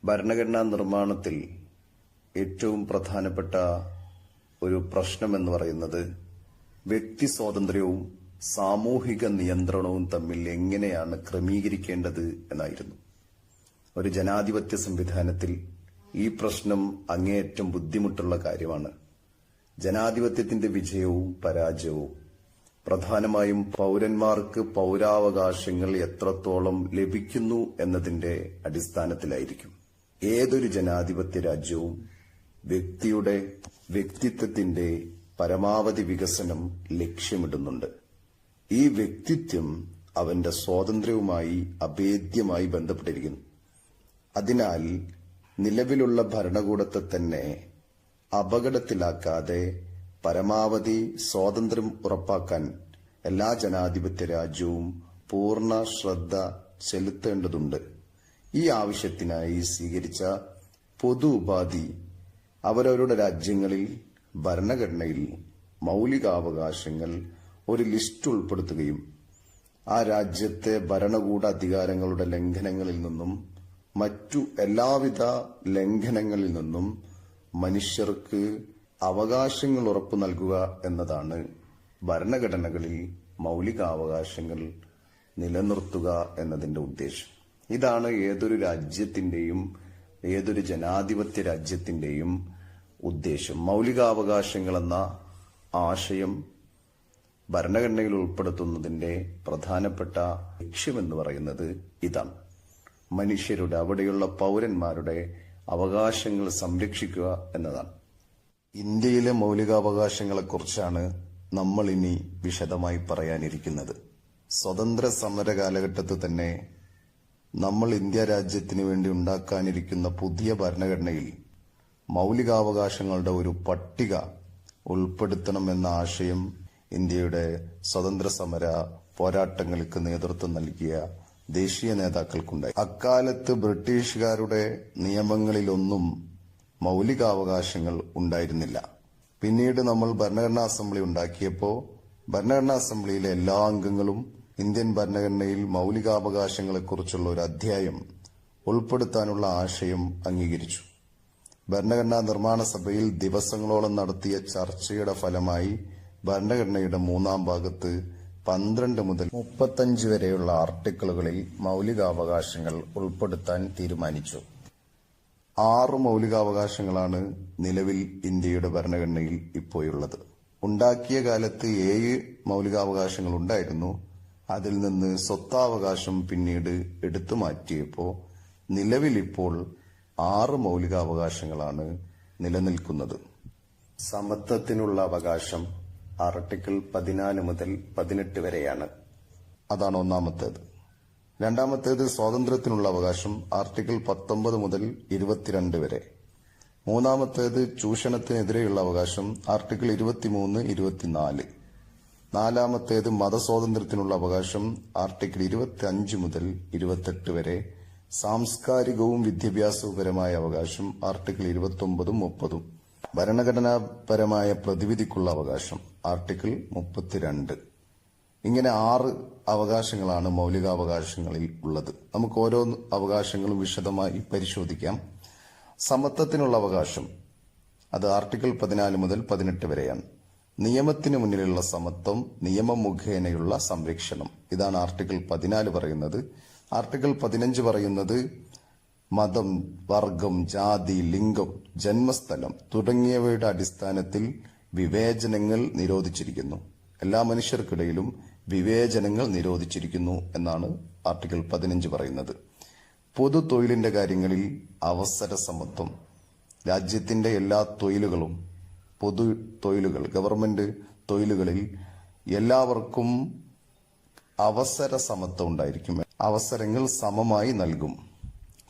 ഭരണഘടനാ നിർമ്മാണത്തിൽ ഏറ്റവും പ്രധാനപ്പെട്ട ഒരു പ്രശ്നമെന്ന് പറയുന്നത് വ്യക്തി സ്വാതന്ത്ര്യവും സാമൂഹിക നിയന്ത്രണവും തമ്മിൽ എങ്ങനെയാണ് ക്രമീകരിക്കേണ്ടത് എന്നായിരുന്നു. ഒരു ജനാധിപത്യ സംവിധാനത്തിൽ ഈ പ്രശ്നം അങ്ങേയറ്റം ബുദ്ധിമുട്ടുള്ള കാര്യമാണ്. ജനാധിപത്യത്തിന്റെ വിജയവും പരാജയവും പ്രധാനമായും പൗരന്മാർക്ക് പൗരാവകാശങ്ങൾ എത്രത്തോളം ലഭിക്കുന്നു എന്നതിന്റെ അടിസ്ഥാനത്തിലായിരിക്കും. ഏതൊരു ജനാധിപത്യ രാജ്യവും വ്യക്തിയുടെ വ്യക്തിത്വത്തിന്റെ പരമാവധി വികസനം ലക്ഷ്യമിടുന്നുണ്ട്. ഈ വ്യക്തിത്വം അവന്റെ സ്വാതന്ത്ര്യവുമായി അഭേദ്യമായി ബന്ധപ്പെട്ടിരിക്കുന്നു. അതിനാൽ നിലവിലുള്ള ഭരണകൂടത്തെ തന്നെ അപകടത്തിലാക്കാതെ പരമാവധി സ്വാതന്ത്ര്യം ഉറപ്പാക്കാൻ എല്ലാ ജനാധിപത്യ രാജ്യവും പൂർണ്ണ ശ്രദ്ധ ചെലുത്തേണ്ടതുണ്ട്. ഈ ആവശ്യത്തിനായി സ്വീകരിച്ച പൊതു ഉപാധി അവരവരുടെ രാജ്യങ്ങളിൽ ഭരണഘടനയിൽ മൌലികാവകാശങ്ങൾ ഒരു ലിസ്റ്റ് ഉൾപ്പെടുത്തുകയും ആ രാജ്യത്തെ ഭരണകൂട അധികാരങ്ങളുടെ ലംഘനങ്ങളിൽ നിന്നും മറ്റു എല്ലാവിധ ലംഘനങ്ങളിൽ നിന്നും മനുഷ്യർക്ക് അവകാശങ്ങൾ ഉറപ്പു നൽകുക എന്നതാണ് ഭരണഘടനകളിൽ മൌലികാവകാശങ്ങൾ നിലനിർത്തുക എന്നതിന്റെ ഉദ്ദേശം. ഇതാണ് ഏതൊരു രാജ്യത്തിന്റെയും ഏതൊരു ജനാധിപത്യ രാജ്യത്തിന്റെയും ഉദ്ദേശം. മൌലികാവകാശങ്ങൾ എന്ന ആശയം ഭരണഘടനയിൽ ഉൾപ്പെടുത്തുന്നതിന്റെ പ്രധാനപ്പെട്ട ലക്ഷ്യമെന്ന് പറയുന്നത് ഇതാണ്. മനുഷ്യരുടെ, അവിടെയുള്ള പൗരന്മാരുടെ അവകാശങ്ങൾ സംരക്ഷിക്കുക എന്നതാണ്. ഇന്ത്യയിലെ മൌലികാവകാശങ്ങളെക്കുറിച്ചാണ് നമ്മൾ ഇനി വിശദമായി പറയാനിരിക്കുന്നത്. സ്വതന്ത്ര സമര കാലഘട്ടത്തിൽ തന്നെ നമ്മൾ ഇന്ത്യ രാജ്യത്തിന് വേണ്ടി ഉണ്ടാക്കാനിരിക്കുന്ന പുതിയ ഭരണഘടനയിൽ മൌലികാവകാശങ്ങളുടെ ഒരു പട്ടിക ഉൾപ്പെടുത്തണമെന്ന ആശയം ഇന്ത്യയുടെ സ്വതന്ത്ര സമര പോരാട്ടങ്ങൾക്ക് നേതൃത്വം നൽകിയ ദേശീയ നേതാക്കൾക്കുണ്ടായി. അക്കാലത്ത് ബ്രിട്ടീഷുകാരുടെ നിയമങ്ങളിലൊന്നും മൌലികാവകാശങ്ങൾ ഉണ്ടായിരുന്നില്ല. പിന്നീട് നമ്മൾ ഭരണഘടനാ അസംബ്ലി ഉണ്ടാക്കിയപ്പോൾ ഭരണഘടനാ അസംബ്ലിയിലെ എല്ലാ അംഗങ്ങളും ഇന്ത്യൻ ഭരണഘടനയിൽ മൌലികാവകാശങ്ങളെക്കുറിച്ചുള്ള ഒരു അധ്യായം ഉൾപ്പെടുത്താനുള്ള ആശയം അംഗീകരിച്ചു. ഭരണഘടനാ നിർമ്മാണ സഭയിൽ ദിവസങ്ങളോളം നടത്തിയ ചർച്ചയുടെ ഫലമായി ഭരണഘടനയുടെ 3-ാം ഭാഗത്ത് 12 മുതൽ 35 വരെയുള്ള ആർട്ടിക്കിളുകളിൽ മൌലികാവകാശങ്ങൾ ഉൾപ്പെടുത്താൻ തീരുമാനിച്ചു. 6 മൌലികാവകാശങ്ങളാണ് നിലവിൽ ഇന്ത്യയുടെ ഭരണഘടനയിൽ ഇപ്പോഴുള്ളത്. ഉണ്ടാക്കിയ കാലത്ത് 7 മൌലികാവകാശങ്ങൾ ഉണ്ടായിരുന്നു. അതിൽ നിന്ന് സ്വത്താവകാശം പിന്നീട് എടുത്തു മാറ്റിയപ്പോൾ നിലവിലിപ്പോൾ 6 മൌലികാവകാശങ്ങളാണ് നിലനിൽക്കുന്നത്. സമത്വത്തിനുള്ള അവകാശം ആർട്ടിക്കിൾ 14 മുതൽ 18 വരെയാണ്. അതാണ് ഒന്നാമത്തേത്. രണ്ടാമത്തേത് സ്വാതന്ത്ര്യത്തിനുള്ള അവകാശം ആർട്ടിക്കിൾ 19 മുതൽ 22 വരെ. മൂന്നാമത്തേത് ചൂഷണത്തിനെതിരെയുള്ള അവകാശം ആർട്ടിക്കിൾ 23, 24. നാലാമത്തേത് മതസ്വാതന്ത്ര്യത്തിനുള്ള അവകാശം ആർട്ടിക്കിൾ 25 മുതൽ 28 വരെ. സാംസ്കാരികവും വിദ്യാഭ്യാസപരമായ അവകാശം ആർട്ടിക്കിൾ 29, 30. ഭരണഘടനാപരമായ പ്രതിവിധിക്കുള്ള അവകാശം ആർട്ടിക്കിൾ 32. ഇങ്ങനെ 6 അവകാശങ്ങളാണ് മൌലികാവകാശങ്ങളിൽ ഉള്ളത്. നമുക്ക് ഓരോ അവകാശങ്ങളും വിശദമായി പരിശോധിക്കാം. സമത്വത്തിനുള്ള അവകാശം അത് ആർട്ടിക്കിൾ 14 മുതൽ 18 വരെയാണ്. നിയമത്തിന് മുന്നിലുള്ള സമത്വം, നിയമം മുഖേനയുള്ള സംരക്ഷണം, ഇതാണ് ആർട്ടിക്കിൾ 14 പറയുന്നത്. ആർട്ടിക്കിൾ 15 പറയുന്നത് മതം, വർഗം, ജാതി, ലിംഗം, ജന്മസ്ഥലം തുടങ്ങിയവയുടെ അടിസ്ഥാനത്തിൽ വിവേചനങ്ങൾ നിരോധിച്ചിരിക്കുന്നു. എല്ലാ മനുഷ്യർക്കിടയിലും വിവേചനങ്ങൾ നിരോധിച്ചിരിക്കുന്നു എന്നാണ് ആർട്ടിക്കിൾ 15 പറയുന്നത്. പൊതു തൊഴിലിന്റെ കാര്യങ്ങളിൽ അവസര സമത്വം. രാജ്യത്തിന്റെ എല്ലാ തൊഴിലുകളും, പൊതു തൊഴിലുകൾ, ഗവൺമെന്റ് തൊഴിലുകളിൽ എല്ലാവർക്കും അവസര സമത്വം ഉണ്ടായിരിക്കും. അവസരങ്ങൾ സമമായി നൽകും.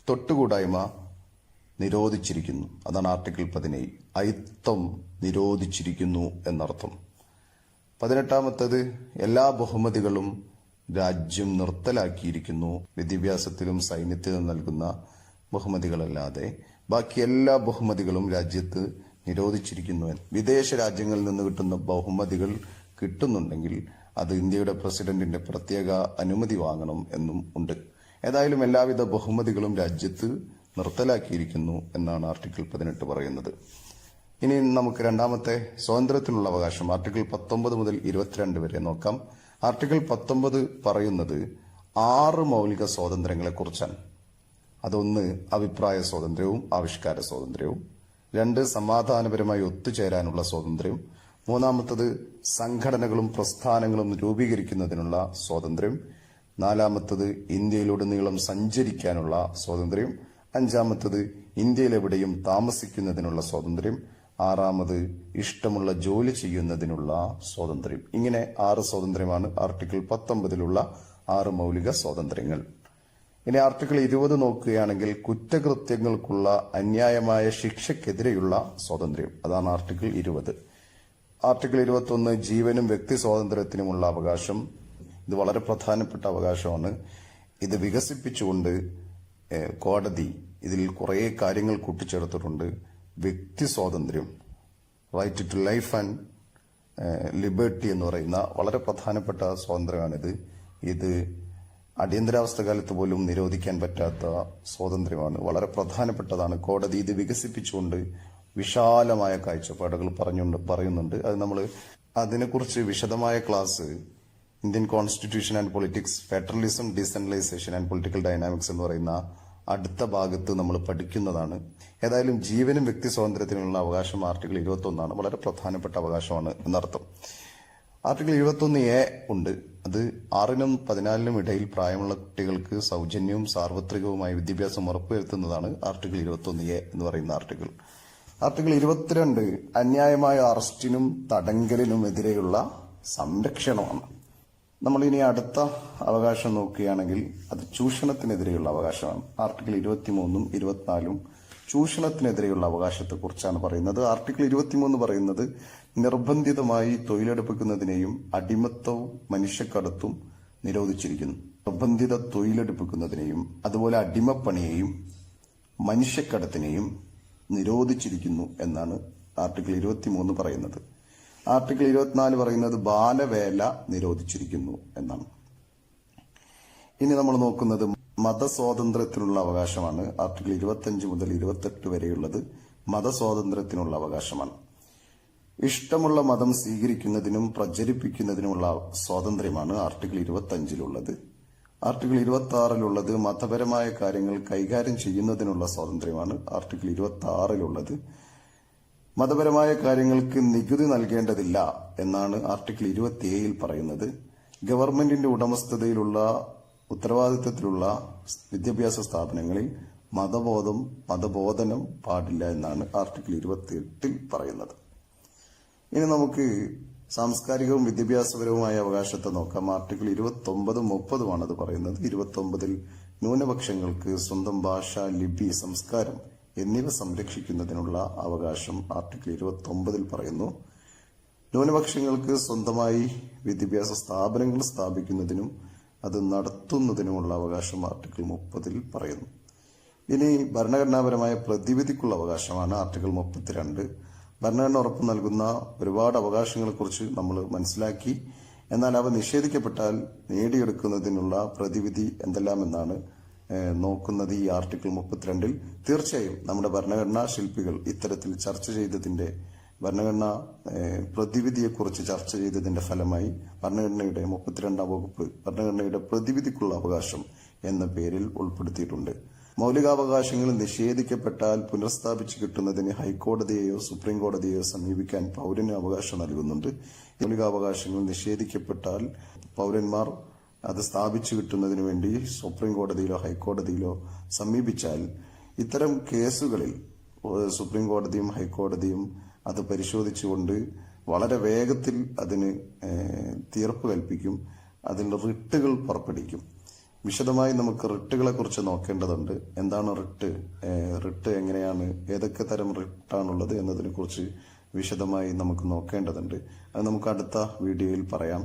തൊട്ടുകൂടായ്മ നിരോധിച്ചിരിക്കുന്നു. അതാണ് ആർട്ടിക്കിൾ 17. അയിത്തം നിരോധിച്ചിരിക്കുന്നു എന്നർത്ഥം. 18-ാമത്തേത് എല്ലാ ബഹുമതികളും രാജ്യം നിർത്തലാക്കിയിരിക്കുന്നു. വിദ്യാഭ്യാസത്തിലും സൈന്യത്തിലും നൽകുന്ന ബഹുമതികളല്ലാതെ ബാക്കി എല്ലാ ബഹുമതികളും രാജ്യത്ത് നിരോധിച്ചിരിക്കുന്നു. വിദേശ രാജ്യങ്ങളിൽ നിന്ന് കിട്ടുന്ന ബഹുമതികൾ കിട്ടുന്നുണ്ടെങ്കിൽ അത് ഇന്ത്യയുടെ പ്രസിഡന്റിന്റെ പ്രത്യേക അനുമതി വാങ്ങണം എന്നും ഉണ്ട്. ഏതായാലും എല്ലാവിധ ബഹുമതികളും രാജ്യത്ത് നിർത്തലാക്കിയിരിക്കുന്നു എന്നാണ് ആർട്ടിക്കിൾ 18 പറയുന്നത്. ഇനി നമുക്ക് രണ്ടാമത്തെ സ്വാതന്ത്ര്യത്തിനുള്ള അവകാശം ആർട്ടിക്കിൾ 19 മുതൽ 22 വരെ നോക്കാം. ആർട്ടിക്കിൾ 19 പറയുന്നത് 6 മൗലിക സ്വാതന്ത്ര്യങ്ങളെ കുറിച്ചാണ്. അതൊന്ന് അഭിപ്രായ സ്വാതന്ത്ര്യവും ആവിഷ്കാര സ്വാതന്ത്ര്യവും, 2 സമാധാനപരമായി ഒത്തുചേരാനുള്ള സ്വാതന്ത്ര്യം, മൂന്നാമത്തത് സംഘടനകളും പ്രസ്ഥാനങ്ങളും രൂപീകരിക്കുന്നതിനുള്ള സ്വാതന്ത്ര്യം, നാലാമത്തത് ഇന്ത്യയിലുടനീളം സഞ്ചരിക്കാനുള്ള സ്വാതന്ത്ര്യം, അഞ്ചാമത്തത് ഇന്ത്യയിലെവിടെയും താമസിക്കുന്നതിനുള്ള സ്വാതന്ത്ര്യം, ആറാമത് ഇഷ്ടമുള്ള ജോലി ചെയ്യുന്നതിനുള്ള സ്വാതന്ത്ര്യം. ഇങ്ങനെ 6 സ്വാതന്ത്ര്യമാണ് ആർട്ടിക്കിൾ 19 6 മൗലിക സ്വാതന്ത്ര്യങ്ങൾ. ഇനി ആർട്ടിക്കിൾ 20 നോക്കുകയാണെങ്കിൽ കുറ്റകൃത്യങ്ങൾക്കുള്ള അന്യായമായ ശിക്ഷയ്ക്കെതിരെയുള്ള സ്വാതന്ത്ര്യം. അതാണ് ആർട്ടിക്കിൾ 20. ആർട്ടിക്കിൾ 21 ജീവനും വ്യക്തി സ്വാതന്ത്ര്യത്തിനുമുള്ള അവകാശം. ഇത് വളരെ പ്രധാനപ്പെട്ട അവകാശമാണ്. ഇത് വികസിപ്പിച്ചുകൊണ്ട് കോടതി ഇതിൽ കുറേ കാര്യങ്ങൾ കൂട്ടിച്ചേർത്തിട്ടുണ്ട്. വ്യക്തി സ്വാതന്ത്ര്യം, right to life and liberty എന്ന് പറയുന്ന വളരെ പ്രധാനപ്പെട്ട സ്വാതന്ത്ര്യമാണിത്. ഇത് അടിയന്തരാവസ്ഥ കാലത്ത് പോലും നിരോധിക്കാൻ പറ്റാത്ത സ്വാതന്ത്ര്യമാണ്, വളരെ പ്രധാനപ്പെട്ടതാണ്. കോടതി ഇത് വികസിപ്പിച്ചുകൊണ്ട് വിശാലമായ കാഴ്ചപ്പാടുകൾ പറയുന്നുണ്ട്. അത് നമ്മൾ അതിനെക്കുറിച്ച് വിശദമായ class Indian constitution and politics, federalism, decentralisation and political dynamics എന്ന് പറയുന്ന അടുത്ത ഭാഗത്ത് നമ്മൾ പഠിക്കുന്നതാണ്. ഏതായാലും ജീവനും വ്യക്തി സ്വാതന്ത്ര്യത്തിനുള്ള അവകാശം ആർട്ടിക്കിൾ 21 വളരെ പ്രധാനപ്പെട്ട അവകാശമാണ് എന്നർത്ഥം. ആർട്ടിക്കിൾ 21A ഉണ്ട്. അത് 6നും 14നും ഇടയിൽ പ്രായമുള്ള കുട്ടികൾക്ക് സൗജന്യവും സാർവത്രികവുമായ വിദ്യാഭ്യാസം ഉറപ്പുവരുത്തുന്നതാണ് ആർട്ടിക്കിൾ 21A എന്ന് പറയുന്ന ആർട്ടിക്കിൾ. ആർട്ടിക്കിൾ 22 അന്യായമായ അറസ്റ്റിനും തടങ്കലിനും എതിരെയുള്ള സംരക്ഷണമാണ്. നമ്മൾ ഇനി അടുത്ത അവകാശം നോക്കുകയാണെങ്കിൽ അത് ചൂഷണത്തിനെതിരെയുള്ള അവകാശമാണ്. ആർട്ടിക്കിൾ 23ഉം 24ഉം ചൂഷണത്തിനെതിരെയുള്ള അവകാശത്തെക്കുറിച്ചാണ് പറയുന്നത്. ആർട്ടിക്കിൾ 23 പറയുന്നത് നിർബന്ധിതമായി തൊഴിലെടുപ്പിക്കുന്നതിനെയും അടിമത്തവും മനുഷ്യക്കടത്തും നിരോധിച്ചിരിക്കുന്നു. നിർബന്ധിത തൊഴിലെടുപ്പിക്കുന്നതിനെയും അതുപോലെ അടിമപ്പണിയെയും മനുഷ്യക്കടത്തിനെയും നിരോധിച്ചിരിക്കുന്നു എന്നാണ് ആർട്ടിക്കിൾ 23 പറയുന്നത്. ആർട്ടിക്കിൾ 24 പറയുന്നത് ബാലവേല നിരോധിച്ചിരിക്കുന്നു എന്നാണ്. ഇനി നമ്മൾ നോക്കുന്നത് മതസ്വാതന്ത്ര്യത്തിനുള്ള അവകാശമാണ്. ആർട്ടിക്കിൾ 25 മുതൽ 28 വരെയുള്ളത് മതസ്വാതന്ത്ര്യത്തിനുള്ള അവകാശമാണ്. ഇഷ്ടമുള്ള മതം സ്വീകരിക്കുന്നതിനും പ്രചരിപ്പിക്കുന്നതിനുമുള്ള സ്വാതന്ത്ര്യമാണ് ആർട്ടിക്കിൾ 25 ആർട്ടിക്കിൾ 26 മതപരമായ കാര്യങ്ങൾ കൈകാര്യം ചെയ്യുന്നതിനുള്ള സ്വാതന്ത്ര്യമാണ് ആർട്ടിക്കിൾ 26 മതപരമായ കാര്യങ്ങൾക്ക് നികുതി നൽകേണ്ടതില്ല എന്നാണ് ആർട്ടിക്കിൾ 27 പറയുന്നത്. ഗവൺമെന്റിന്റെ ഉടമസ്ഥതയിലുള്ള ഉത്തരവാദിത്തത്തിലുള്ള വിദ്യാഭ്യാസ സ്ഥാപനങ്ങളിൽ മതബോധനം പാടില്ല എന്നാണ് ആർട്ടിക്കിൾ 28 പറയുന്നത്. ഇനി നമുക്ക് സാംസ്കാരികവും വിദ്യാഭ്യാസപരവുമായ അവകാശത്തെ നോക്കാം. ആർട്ടിക്കിൾ 29, 30 അത് പറയുന്നത്. 29 ന്യൂനപക്ഷങ്ങൾക്ക് സ്വന്തം ഭാഷ, ലിപി, സംസ്കാരം എന്നിവ സംരക്ഷിക്കുന്നതിനുള്ള അവകാശം ആർട്ടിക്കിൾ 29 പറയുന്നു. ന്യൂനപക്ഷങ്ങൾക്ക് സ്വന്തമായി വിദ്യാഭ്യാസ സ്ഥാപനങ്ങൾ സ്ഥാപിക്കുന്നതിനും അത് നടത്തുന്നതിനുമുള്ള അവകാശം ആർട്ടിക്കിൾ 30 പറയുന്നു. ഇനി ഭരണഘടനാപരമായ പ്രതിവിധിക്കുള്ള അവകാശമാണ് ആർട്ടിക്കിൾ 32. ഭരണഘടന ഉറപ്പു നൽകുന്ന ഒരുപാട് അവകാശങ്ങളെക്കുറിച്ച് നമ്മൾ മനസ്സിലാക്കി. എന്നാൽ അവ നിഷേധിക്കപ്പെട്ടാൽ നേടിയെടുക്കുന്നതിനുള്ള പ്രതിവിധി എന്തെല്ലാമെന്നാണ് നോക്കുന്നത് ഈ ആർട്ടിക്കിൾ 32. തീർച്ചയായും നമ്മുടെ ഭരണഘടനാ ശില്പികൾ ഇത്തരത്തിൽ ചർച്ച ചെയ്തതിന്റെ ഭരണഘടനാ പ്രതിവിധിയെക്കുറിച്ച് ചർച്ച ചെയ്തതിന്റെ ഫലമായി ഭരണഘടനയുടെ 32ാം വകുപ്പ് ഭരണഘടനയുടെ പ്രതിവിധിക്കുള്ള അവകാശം എന്ന പേരിൽ ഉൾപ്പെടുത്തിയിട്ടുണ്ട്. മൌലികാവകാശങ്ങൾ നിഷേധിക്കപ്പെട്ടാൽ പുനഃസ്ഥാപിച്ചു കിട്ടുന്നതിന് ഹൈക്കോടതിയെയോ സുപ്രീം കോടതിയെയോ സമീപിക്കാൻ പൌരന് അവകാശം നൽകുന്നുണ്ട്. മൌലികാവകാശങ്ങൾ നിഷേധിക്കപ്പെട്ടാൽ പൌരന്മാർ അത് സ്ഥാപിച്ചു കിട്ടുന്നതിന് വേണ്ടി സുപ്രീം കോടതിയിലോ ഹൈക്കോടതിയിലോ സമീപിച്ചാൽ ഇത്തരം കേസുകളിൽ സുപ്രീം കോടതിയും ഹൈക്കോടതിയും അത് പരിശോധിച്ചുകൊണ്ട് വളരെ വേഗത്തിൽ അതിന് തീർപ്പ് കൽപ്പിക്കും. അതിൽ റിട്ടുകൾ പുറപ്പെടുവിക്കും. വിശദമായി നമുക്ക് റിട്ടുകളെ കുറിച്ച് നോക്കേണ്ടതുണ്ട്. എന്താണ് റിട്ട് എങ്ങനെയാണ്, ഏതൊക്കെ തരം റിട്ടാണുള്ളത് എന്നതിനെ കുറിച്ച് വിശദമായി നമുക്ക് നോക്കേണ്ടതുണ്ട്. അത് നമുക്ക് അടുത്ത വീഡിയോയിൽ പറയാം.